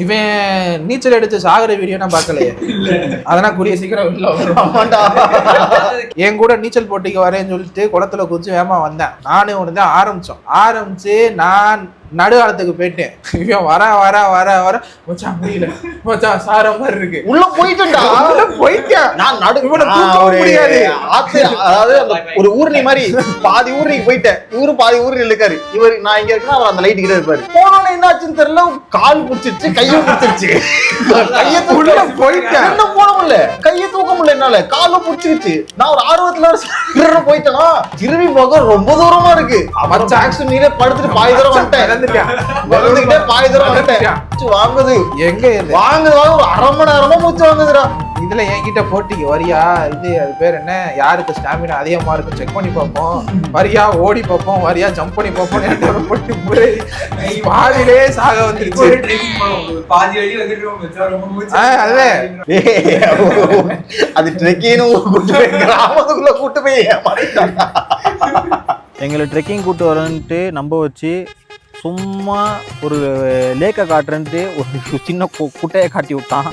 இவன் நீச்சல் அடிச்சு சாகுற வீடியோ நான் பார்க்கலையே. அதெல்லாம் கூடிய சீக்கிரம் இல்ல. என் கூட நீச்சல் போட்டிக்கு வரேன்னு சொல்லிட்டு குளத்துல குதிச்சு வேமா வந்தேன். நானே ஒன்று தான் ஆரம்பிச்சு நான் நடுவாளத்துக்கு போயிட்டேன். இவன் வர வர வர வர மச்சான் முடியல மச்சான் சார மாதிரி இருக்கு உள்ள போயிட்டேன்டா. போயிட்டேன் நான் முடியாது. அதாவது ஒரு ஊர்னி மாதிரி பாதி ஊர்னிக்கு போயிட்டேன். இவரு பாதி ஊர்னி இருக்காரு. இவர் நான் இங்க இருக்கேன், அவர் அந்த லைட் கிட்ட இருப்பாரு. போனோன்னு என்னாச்சுன்னு தெரியல, கால் பிடிச்சிருச்சு, கையை பிடிச்சிருச்சு. கையை தூக்க போயிட்டேன். என்ன போன முடியல, கையை தூக்க முடியல, என்னால காலும் பிடிச்சிருச்சு. நான் ஒரு ஆர்வத்துல போயிட்டேனா, திரும்பி போக ரொம்ப தூரமா இருக்கு. ஆக்சன் நீரே படுத்துட்டு பாதி தூரம் வந்துட்டேன். பாதி தூரம் வந்துட்டேன். வாங்குது எங்க வாங்குது ஒரு அரை மணி நேரமா மூச்சு வாங்குதுடா. இதுல என்கிட்ட போட்டிக்கு வரியா, இது அது பேர் என்ன, யாருக்கு ஸ்டாமினா அதிகமா இருக்கு செக் பண்ணி பார்ப்போம், வரியா ஓடி பார்ப்போம், வரியா ஜம்ப் பண்ணி பார்ப்போம். போட்டு பாதியிலே சாக வந்துருச்சு. அதுவே அது ட்ரெக்கின்னு கிராமத்துக்குள்ள கூட்டு போய் எங்களை ட்ரெக்கிங் கூட்டு வரன்ட்டு நம்ப வச்சு சும்மா ஒரு லேக்கை காட்டுறன்ட்டு ஒரு சின்ன குட்டையை காட்டி விட்டான்.